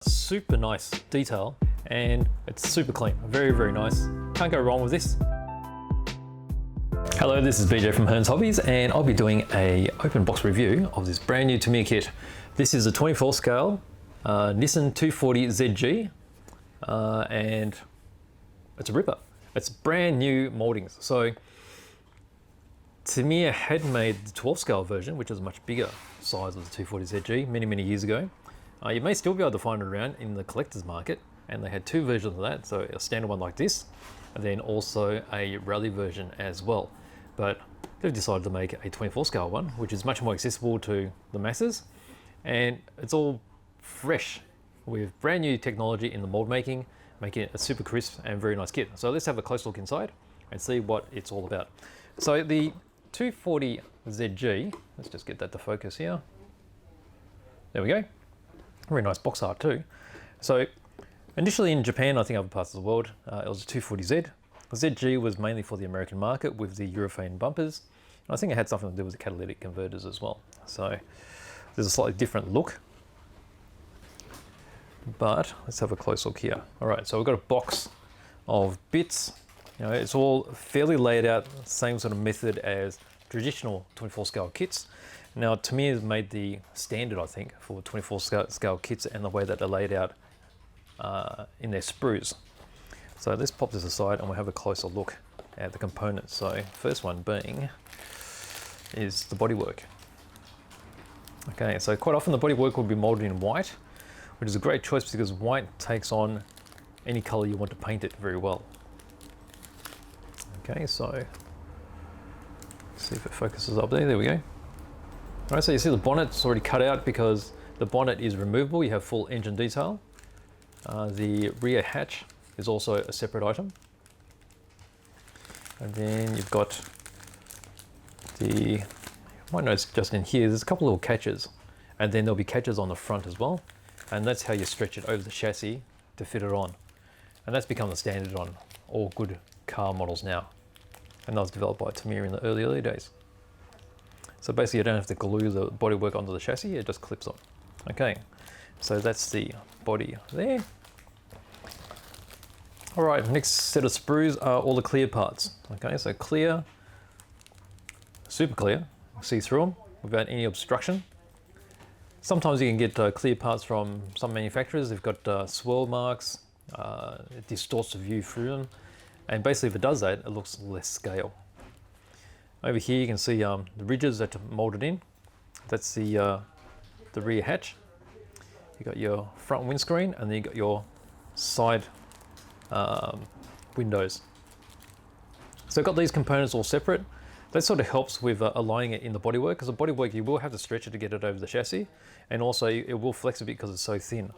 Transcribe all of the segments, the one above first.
Super nice detail and it's super clean. Very, very nice. Can't go wrong with this. Hello, this is BJ from Hearns Hobbies and I'll be doing a open box review of this brand new Tamiya kit. This is a 24 scale Nissan 240 ZG and it's a ripper. It's brand new moldings. So Tamiya had made the 12 scale version, which is a much bigger size of the 240 ZG many years ago. You may still be able to find it around in the collector's market, and they had two versions of that, so a standard one like this, and then also a rally version as well. But they've decided to make a 24 scale one, which is much more accessible to the masses, and it's all fresh with brand new technology in the mold making it a super crisp and very nice kit. So let's have a close look inside and see what it's all about. So the 240 ZG, let's just get that to focus here. There we go. Very nice box art too. So initially in Japan, I think other parts of the world, it was a 240Z. The ZG was mainly for the American market with the urethane bumpers. And I think it had something to do with the catalytic converters as well. So there's a slightly different look. But let's have a close look here. All right, so we've got a box of bits. You know, it's all fairly laid out, same sort of method as traditional 24 scale kits. Now, Tamiya has made the standard, I think, for 24 scale kits and the way that they're laid out in their sprues. So let's pop this aside and we'll have a closer look at the components. So first one being is the bodywork. Okay, so quite often the bodywork will be molded in white, which is a great choice because white takes on any color you want to paint it very well. Okay, so let's see if it focuses up there. There we go. All right, so you see the bonnet's already cut out because the bonnet is removable. You have full engine detail. The rear hatch is also a separate item. And then you've got you might notice just in here, there's a couple little catches. And then there'll be catches on the front as well. And that's how you stretch it over the chassis to fit it on. And that's become the standard on all good car models now. And that was developed by Tamiya in the early days. So basically you don't have to glue the bodywork onto the chassis, it just clips on. Okay, so that's the body there. All right, next set of sprues are all the clear parts. Okay, so clear, super clear, see through them without any obstruction. Sometimes you can get clear parts from some manufacturers. They've got swirl marks, it distorts the view through them. And basically if it does that, it looks less scale. Over here you can see the ridges that are molded in. That's the rear hatch. You got your front windscreen and then you got your side windows. So I've got these components all separate. That sort of helps with aligning it in the bodywork, because the bodywork you will have to stretch it to get it over the chassis, and also it will flex a bit because it's so thin.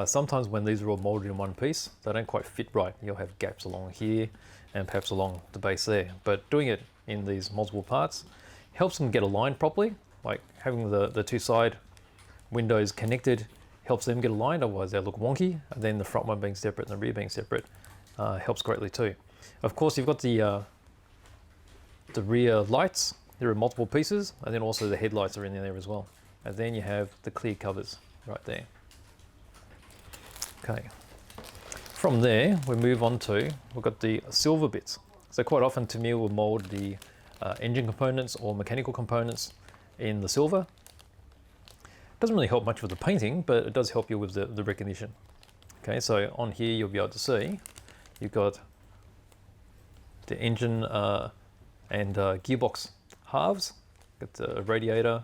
Sometimes when these are all molded in one piece, they don't quite fit right. You'll have gaps along here and perhaps along the base there. But doing it in these multiple parts helps them get aligned properly, like having the two side windows connected helps them get aligned, otherwise they look wonky, and then the front one being separate and the rear being separate helps greatly too. Of course you've got the rear lights, there are multiple pieces, and then also the headlights are in there as well. And then you have the clear covers right there. Okay, from there we move on to, we've got the silver bits. So quite often Tamiya will mold the engine components or mechanical components in the silver. Doesn't really help much with the painting, but it does help you with the recognition. Okay, so on here you'll be able to see, you've got the engine and gearbox halves, got the radiator,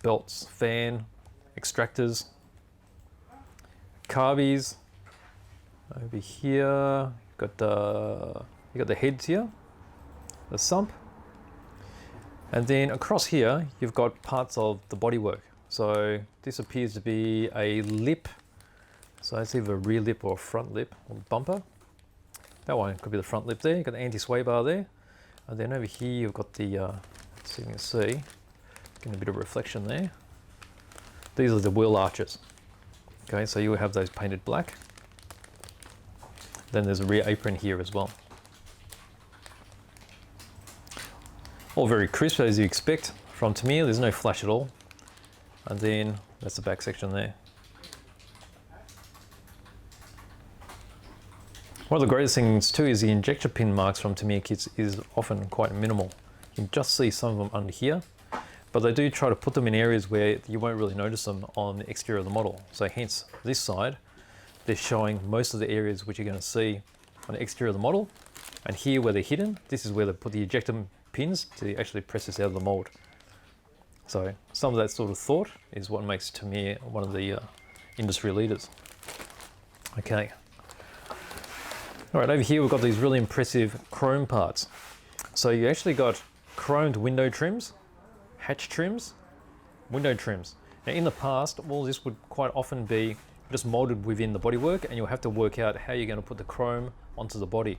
belts, fan, extractors, carbies. Over here, you got the heads here, the sump, and then across here you've got parts of the bodywork. So this appears to be a lip, so it's either a rear lip or a front lip or bumper. That one could be the front lip there. You've got the anti-sway bar there, and then over here you've got the let's see if you can see, getting a bit of reflection there. These are the wheel arches. Okay, so you will have those painted black. Then there's a rear apron here as well. All very crisp as you expect from Tamiya. There's no flash at all. And then that's the back section there. One of the greatest things too is the injector pin marks from Tamiya kits is often quite minimal. You can just see some of them under here, but they do try to put them in areas where you won't really notice them on the exterior of the model. So hence this side, they're showing most of the areas which you're going to see on the exterior of the model. And here where they're hidden, this is where they put the ejector pins to actually press this out of the mold. So some of that sort of thought is what makes Tamiya one of the industry leaders. Okay. All right, over here we've got these really impressive chrome parts. So you actually got chromed window trims, hatch trims, window trims. Now in the past, all this would quite often be just molded within the bodywork, and you'll have to work out how you're going to put the chrome onto the body.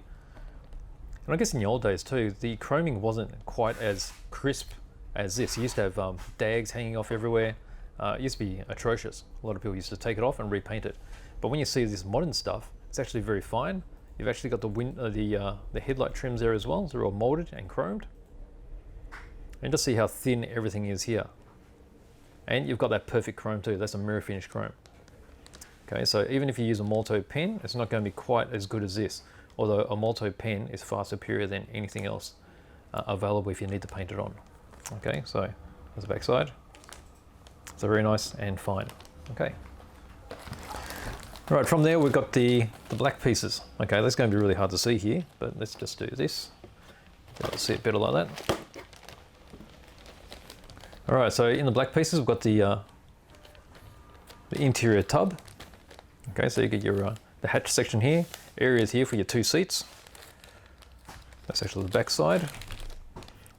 And I guess in the old days too, the chroming wasn't quite as crisp as this. You used to have dags hanging off everywhere. It used to be atrocious. A lot of people used to take it off and repaint it. But when you see this modern stuff, it's actually very fine. You've actually got the headlight trims there as well. So they're all molded and chromed. And just see how thin everything is here. And you've got that perfect chrome too. That's a mirror finish chrome. Okay, so even if you use a Multo pen, it's not going to be quite as good as this. Although a Multo pen is far superior than anything else available if you need to paint it on. Okay, so there's the back side. So very nice and fine. Okay. All right, from there we've got the black pieces. Okay, that's going to be really hard to see here, but let's just do this. You'll see it better like that. All right, so in the black pieces we've got the interior tub. Okay, so you get your the hatch section here, areas here for your two seats. That's actually the back side.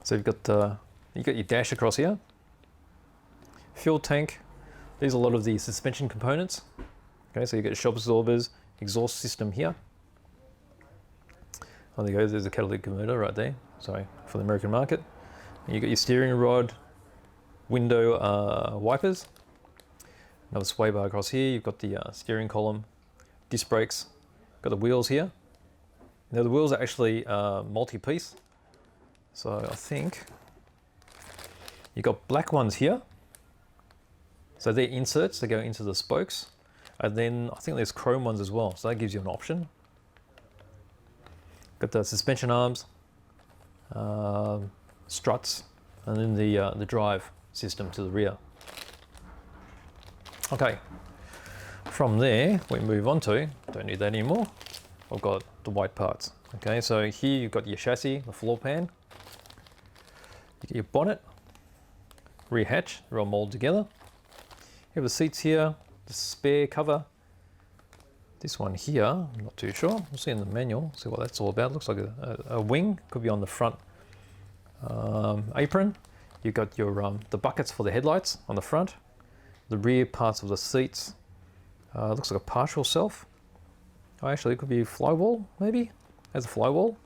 So you've got your dash across here, fuel tank. These are a lot of the suspension components. Okay, so you get shock absorbers, exhaust system here. Oh, there you go. There's a catalytic converter right there. Sorry, for the American market. And you got your steering rod, window wipers. Another sway bar across here. You've got the steering column, disc brakes. Got the wheels here. Now the wheels are actually multi-piece. So I think you've got black ones here. So they're inserts that go into the spokes. And then I think there's chrome ones as well. So that gives you an option. Got the suspension arms, struts, and then the drive system to the rear. Okay, from there we move on to, don't need that anymore, I've got the white parts. Okay, so here you've got your chassis, the floor pan, you get your bonnet, rear hatch, they're all molded together. You have the seats here, the spare cover. This one here, I'm not too sure, we'll see in the manual, see what that's all about. Looks like a wing, could be on the front apron. You've got your the buckets for the headlights on the front. The rear parts of the seats, looks like a partial self. Oh, actually it could be a flywall, maybe, as a flywall,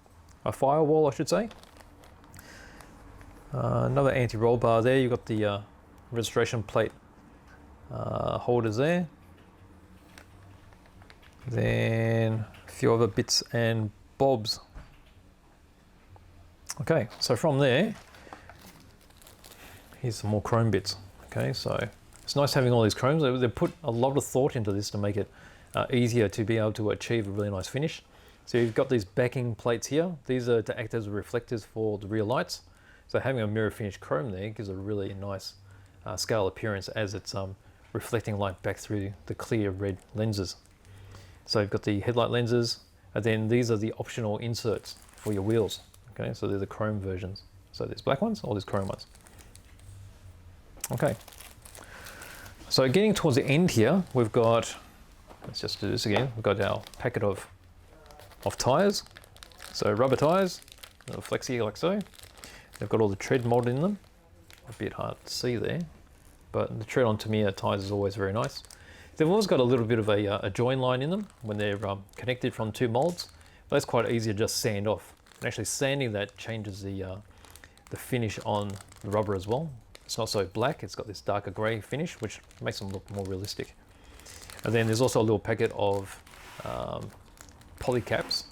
a firewall I should say. Another anti-roll bar there. You've got the registration plate holders there. Then a few other bits and bobs. Okay, so from there, here's some more chrome bits. Okay, so it's nice having all these chromes. They put a lot of thought into this to make it easier to be able to achieve a really nice finish. So you've got these backing plates here. These are to act as reflectors for the rear lights. So having a mirror finish chrome there gives a really nice scale appearance as it's reflecting light back through the clear red lenses. So you've got the headlight lenses, and then these are the optional inserts for your wheels. Okay, so they're the chrome versions. So there's black ones, or there's chrome ones. Okay. So getting towards the end here, we've got, let's just do this again. We've got our packet of tires. So rubber tires, flexi like so. They've got all the tread molded in them. A bit hard to see there, but the tread on Tamiya tires is always very nice. They've always got a little bit of a join line in them when they're connected from two molds. But that's quite easy to just sand off. And actually sanding that changes the finish on the rubber as well. It's not so black, it's got this darker grey finish, which makes them look more realistic. And then there's also a little packet of poly caps.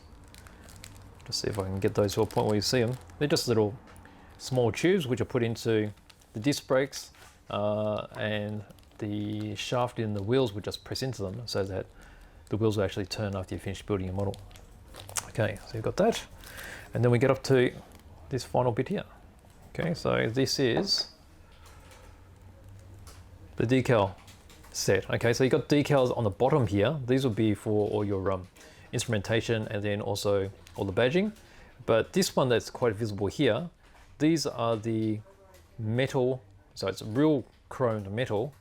Just see if I can get those to a point where you see them. They're just little small tubes which are put into the disc brakes, and the shaft in the wheels would just press into them so that the wheels will actually turn after you finish building your model. Okay, so you've got that. And then we get up to this final bit here. Okay, so this is the decal set. Okay, so you've got decals on the bottom here. These will be for all your instrumentation and then also all the badging. But this one that's quite visible here, these are the metal, so it's real chromed metal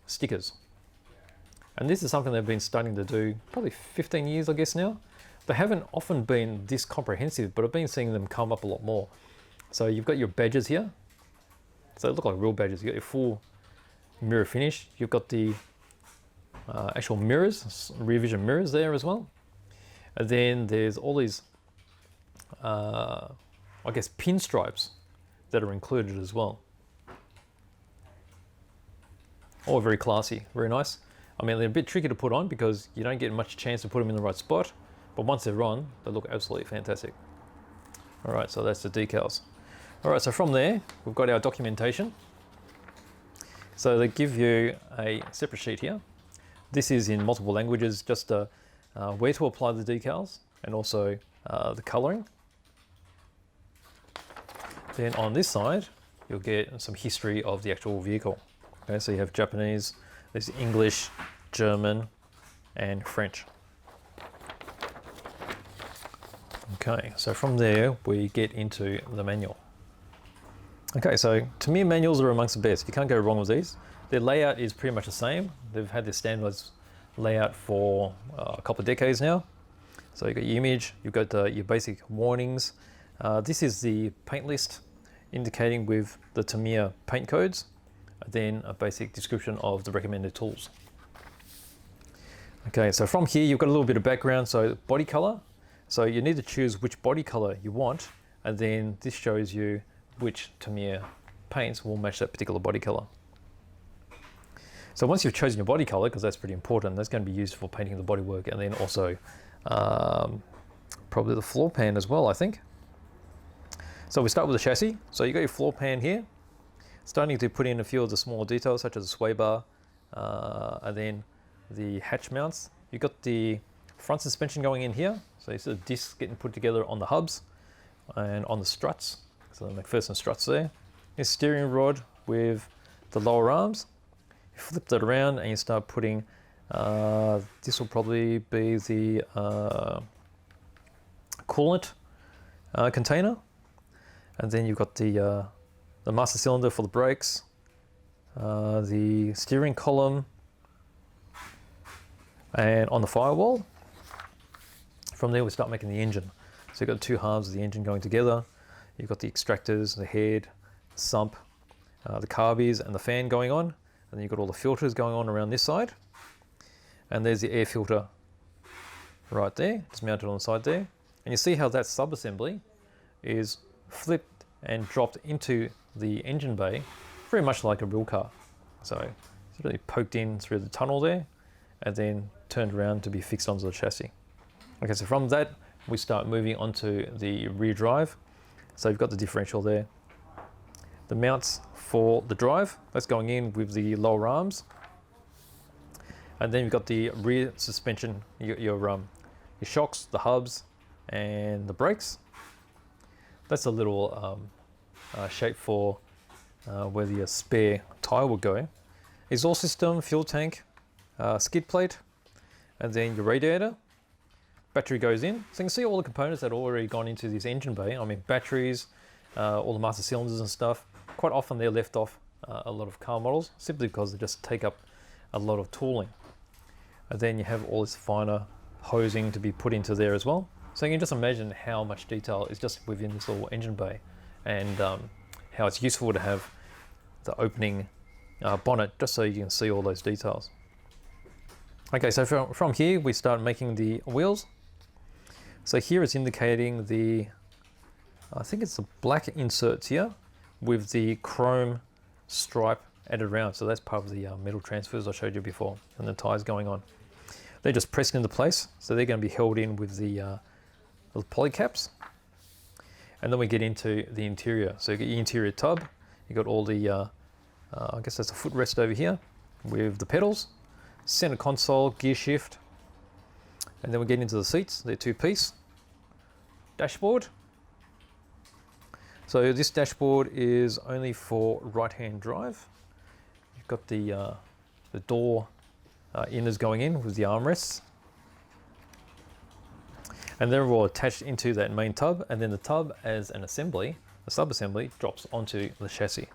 stickers. And this is something they've been starting to do probably 15 years, I guess now. They haven't often been this comprehensive, but I've been seeing them come up a lot more. So you've got your badges here. So they look like real badges. You've got your full mirror finish. You've got the actual mirrors, rear vision mirrors there as well. And then there's all these, I guess, pinstripes that are included as well. All very classy, very nice. I mean, they're a bit tricky to put on because you don't get much chance to put them in the right spot, but once they're on, they look absolutely fantastic. All right, so that's the decals. All right, so from there, we've got our documentation. So they give you a separate sheet here. This is in multiple languages, just where to apply the decals and also the coloring. Then on this side, you'll get some history of the actual vehicle. Okay, so you have Japanese, there's English, German, and French. Okay, so from there we get into the manual. Okay, so Tamiya manuals are amongst the best. You can't go wrong with these. Their layout is pretty much the same. They've had this standardized layout for a couple of decades now. So you've got your image, you've got your basic warnings. This is the paint list indicating with the Tamiya paint codes, then a basic description of the recommended tools. Okay, so from here you've got a little bit of background, so body color. So you need to choose which body color you want, and then this shows you which Tamiya paints will match that particular body color. So once you've chosen your body color, because that's pretty important, that's going to be used for painting the bodywork, and then also probably the floor pan as well, I think. So we start with the chassis. So you got your floor pan here, starting to put in a few of the small details such as the sway bar, and then the hatch mounts. You've got the front suspension going in here, so you see the discs getting put together on the hubs and on the struts, so the McPherson struts there. Your steering rod with the lower arms. You flip that around and you start putting, this will probably be the coolant container, and then you've got the master cylinder for the brakes, the steering column, and on the firewall. From there we start making the engine. So you've got two halves of the engine going together. You've got the extractors, the head, the sump, the carbies and the fan going on. And then you've got all the filters going on around this side. And there's the air filter right there, just mounted on the side there. And you see how that sub-assembly is flipped and dropped into the engine bay, very much like a real car. So it's really poked in through the tunnel there and then turned around to be fixed onto the chassis. Okay, so from that, we start moving onto the rear drive. So you've got the differential there. The mounts for the drive, that's going in with the lower arms. And then you've got the rear suspension, your shocks, the hubs, and the brakes. That's a little shape for where the spare tyre will go. Exhaust system, fuel tank, skid plate, and then your radiator. Battery goes in. So you can see all the components that have already gone into this engine bay. I mean, batteries, all the master cylinders and stuff. Quite often they're left off a lot of car models simply because they just take up a lot of tooling. And then you have all this finer hosing to be put into there as well. So you can just imagine how much detail is just within this little engine bay, and how it's useful to have the opening bonnet just so you can see all those details. Okay, so from here we start making the wheels. So here it's indicating the, I think it's the black inserts here with the chrome stripe added around. So that's part of the metal transfers I showed you before, and the tires going on. They're just pressed into place, so they're going to be held in with the poly caps. And then we get into the interior. So you get your interior tub, you got all the I guess that's a footrest over here with the pedals, center console, gear shift, and then we get into the seats. They're two-piece. Dashboard. So this dashboard is only for right-hand drive. You've got the door inners going in with the armrests, and they're all attached into that main tub, and then the tub as an assembly, a sub-assembly, drops onto the chassis.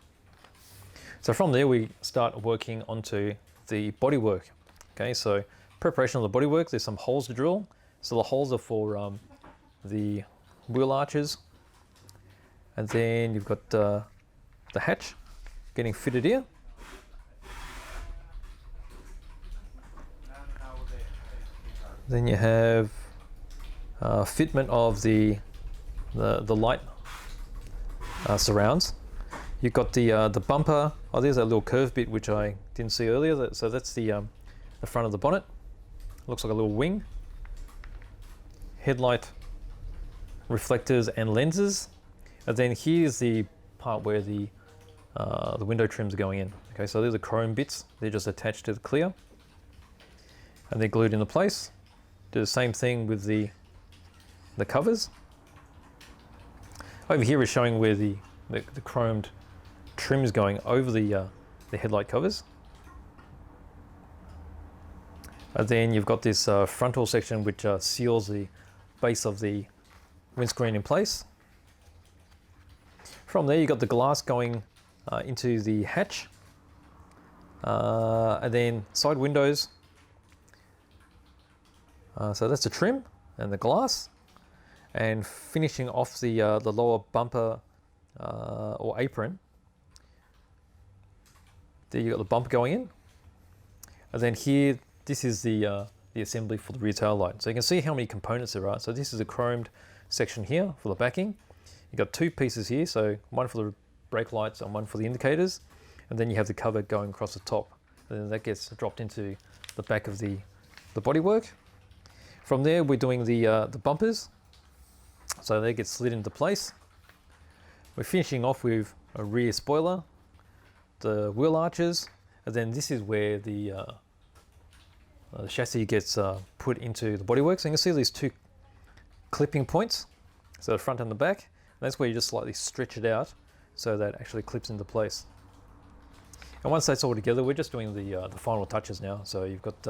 So from there we start working onto the bodywork. Okay, so preparation of the bodywork, there's some holes to drill. So the holes are for the wheel arches, and then you've got the hatch getting fitted here. Then you have fitment of the light surrounds. You've got the bumper. Oh, there's that little curved bit which I didn't see earlier. So that's the front of the bonnet. Looks like a little wing. Headlight reflectors and lenses. And then here's the part where the window trims are going in. Okay, so these are chrome bits. They're just attached to the clear, and they're glued into place. Do the same thing with the covers. Over here is showing where the chromed trim is going over the headlight covers. And then you've got this frontal section which seals the base of the windscreen in place. From there, you've got the glass going into the hatch, and then side windows. So that's the trim and the glass, and finishing off the lower bumper or apron. There you got the bumper going in, and then here this is the assembly for the rear tail light. So you can see how many components there are. So this is a chromed section here for the backing. You've got two pieces here, so one for the brake lights and one for the indicators, and then you have the cover going across the top, and then that gets dropped into the back of the bodywork. From there, we're doing the bumpers, so they get slid into place. We're finishing off with a rear spoiler, the wheel arches, and then this is where the chassis gets put into the bodywork. So you can see these two clipping points, so the front and the back. That's where you just slightly stretch it out so that it actually clips into place. And once that's all together, we're just doing the final touches now. So you've got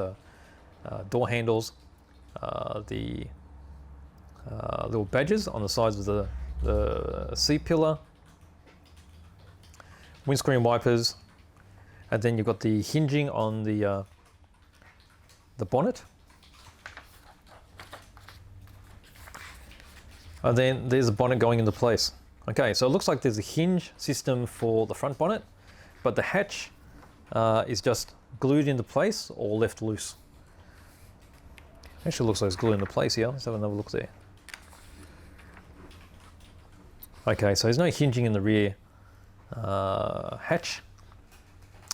door handles, the little badges on the sides of the seat pillar, windscreen wipers, and then you've got the hinging on the bonnet. And then there's a bonnet going into place. Okay, so it looks like there's a hinge system for the front bonnet, but the hatch is just glued into place or left loose. Actually looks like it's glued into place here. Let's have another look there. Okay, so there's no hinging in the rear hatch,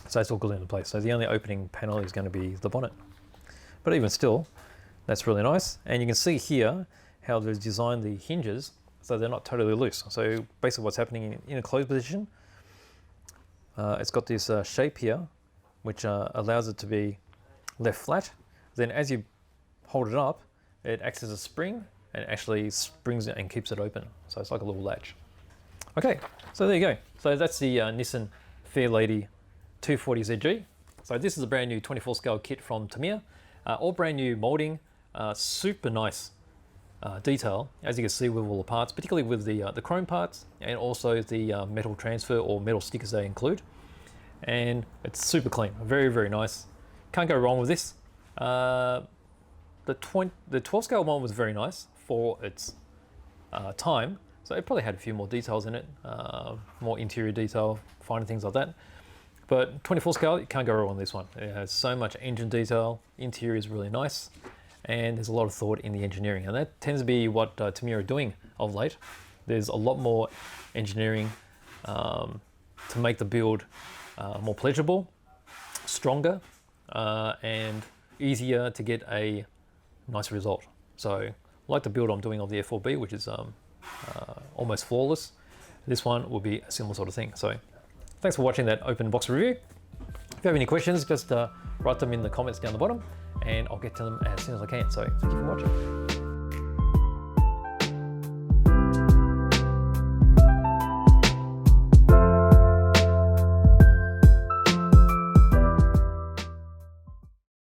so it's all glued into place. So the only opening panel is going to be the bonnet. But even still, that's really nice. And you can see here how they've designed the hinges so they're not totally loose. So basically what's happening in a closed position, it's got this shape here which allows it to be left flat. Then as you hold it up, it acts as a spring and actually springs it and keeps it open. So it's like a little latch. Okay, so there you go. So that's the Nissan Fairlady 240ZG. So this is a brand new 24 scale kit from Tamiya. All brand new molding, super nice detail, as you can see with all the parts, particularly with the chrome parts and also the metal transfer or metal stickers they include. And it's super clean, very, very nice. Can't go wrong with this. The 12 scale one was very nice for its time. So it probably had a few more details in it, more interior detail, finer things like that. But 24 scale, you can't go wrong on this one. It has so much engine detail, interior is really nice, and there's a lot of thought in the engineering. And that tends to be what Tamiya are doing of late. There's a lot more engineering to make the build more pleasurable, stronger, and easier to get a nice result. So like the build I'm doing of the F4B, which is almost flawless, this one will be a similar sort of thing. So thanks for watching that open box review. If you have any questions, just write them in the comments down the bottom and I'll get to them as soon as I can. So thank you for watching.